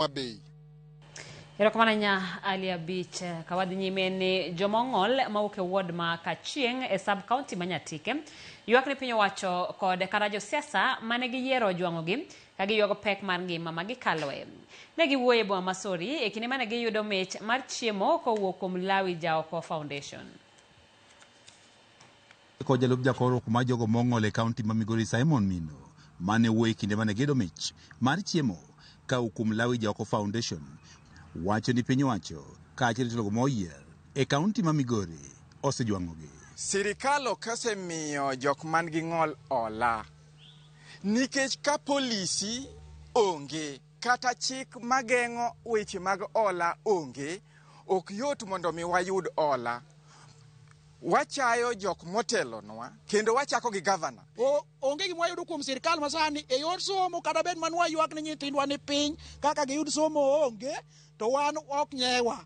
Mabei. Erokamanya Alia Beach kawadhi nyime ni jomong'ol mauke ward ma Kachieng e sub county Manyatike ywak ni piny owacho kod kara josiasa mane giyiero jwang'ogi ka giywago pek mar ngima ma gikaloe. Ne giwuoyo e boma ma Sori e kinde mane giyudo mich mar chiemo kowuok kuom Lawi Jaoko Foundation. Ko jalup jakoro kuma jogo mong'ol e kaunti ma Migori Simon Mino mane wuoyo e kinde mane giyudo mich mar chiemo kowuok kuom Lawi Jaoko Foundation wacho ni piny owacho kaachiel gi jogo moyier e kaunti ma Migori osejwang'ogi. Sirikal osemiyo jok man gi ng'ol ola nikech ka polisi onge kata chik mageng'o weche mag ola onge, ok yot mondo mi wayud ola. Wachayo jok motelonwa kendo wachako gi gavana. Onge gima wayudo kuom sirikal masani e yor somo kata bed man waywak ni nyithindwa ni piny kaka giyud somo onge to wan ok nyewa.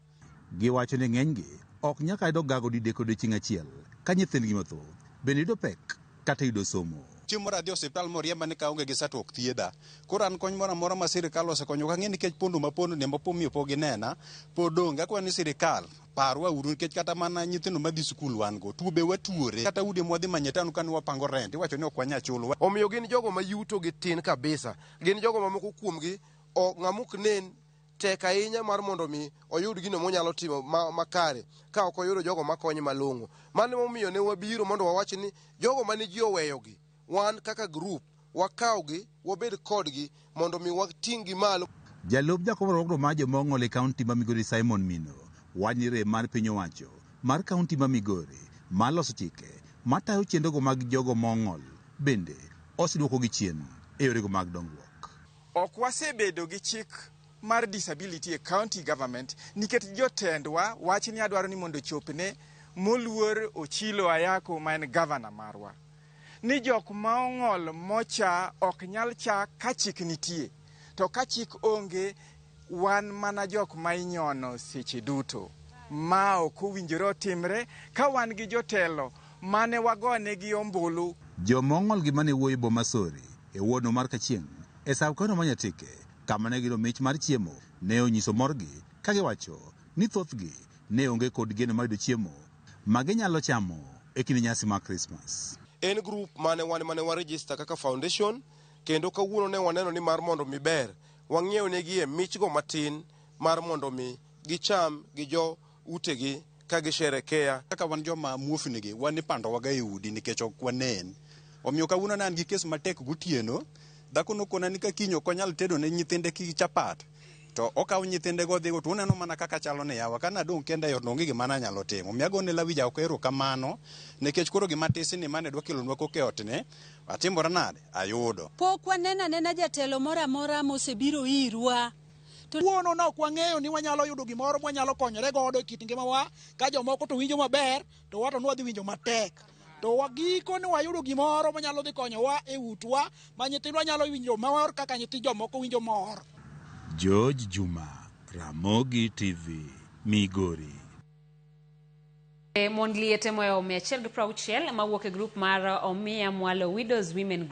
Giwacho ni ng'enygi ok nyaka yudo gago dideko odiechieng' achiel ka nyithindgi mathoth bende yudo pek kata yudo somo. Chiemo moro adhi osiptal moriemba ni kaonge gi sat ok thiedha. Koro an kony moro amora ma sirikal osekonyo ka ng'e nikech pondo ma pondo ne mopomiyo pogi nena pod onge. Akwa ni sirikal parwa uru nikech kata mana nyithindo madhi skul wan go tuo be watuore kata ude mwadhi manyetanu kan wapango rent iwacho ni ok wanya chulo. Omiyo gin jogo ma yuto gi tin kabisa. Gin jogo ma moko kuomgi ng'amuk nen tek ahinya mar mondo mi oyud gino monyalo timo makare ka ok oyudo jogo makonye malong'o. Mano momiyo ne wabiro mondo wawach ni jogo mane ji oweyogi wan kaka group wakawgi wabed kodgi mondo mi wating'gi malo. Jalup jakom ma jomong'ol e kaunti ma Migori Simon Mino wani rem mar piny owacho mar kaunti ma Migori mar loso chike matayo chenrogo mag jogo mong'ol bende oseduoko gi chien e yorego mag dongruok. Ok wasebedo gi chik mar disability e county government nikech jotendwa wach ni adwaro ni mondo chopne moluor Ochilo Ayako ma en gavana marwa ni jok ma ong'ol mocha ok nyal cha ka chik nitie, to ka chik onge wan mana jok ma inyono seche duto ma ok owinjore otimre ka wan gi jotelo mane wagone gi ombulu. Jomong'ol gi mane wuoyo e boma Sori e wuono mar Kachieng e sab kaunti Manyatike kama ne giyudo mich mar chiemo ne onyiso morgi ka giwacho ni thothgi ne onge kod geno mar yudo chiemo ma ginyalo chamo e kinde nyasi mar Christmas. En group mane warejista kaka foundation kendo kawuono ne waneno ni mar mondo mi ber wang'iew negi e michgo matin mar mondo mi gicham gi jo utegi ka gisherekea. Kaka wan joma muofnigi wan ipando waga e udi nikech ok wanen. Omiyo kawuono nan gi kes matek gotieno. Dhako nokona ni ka kinyo ok onyal tedo ne nyithinde ki chapat to okawo nyithinde go dhigo to uneno mana kaka chalo ne yawa kana dong kenda yor onge gima nyalo timo. Miago ne Lawi Jaoko erokamano nikech koro gima tisni mane dwa kelonwa koke otne atimora nade ayudo. Pok wanena jatelo moro amora mosebiro irwa. Tuono no ok wang'eyo ni wanyalo yudo gimoro mwanyalo konyore godo e kit ngimawa ka jomoko to winjo maber to wato nwadhi winjo matek. To wagiko ni wayudo gimoro manyalo dhi konyowa e utwa ma nyithindwa nyalo winjo mor kaka nyithi jomoko winjo mor. George Juma, Ramogi TV, Migori. Mon liete moyo 160 mawuok e grup mar Omiya Mwalo Widows Women Group.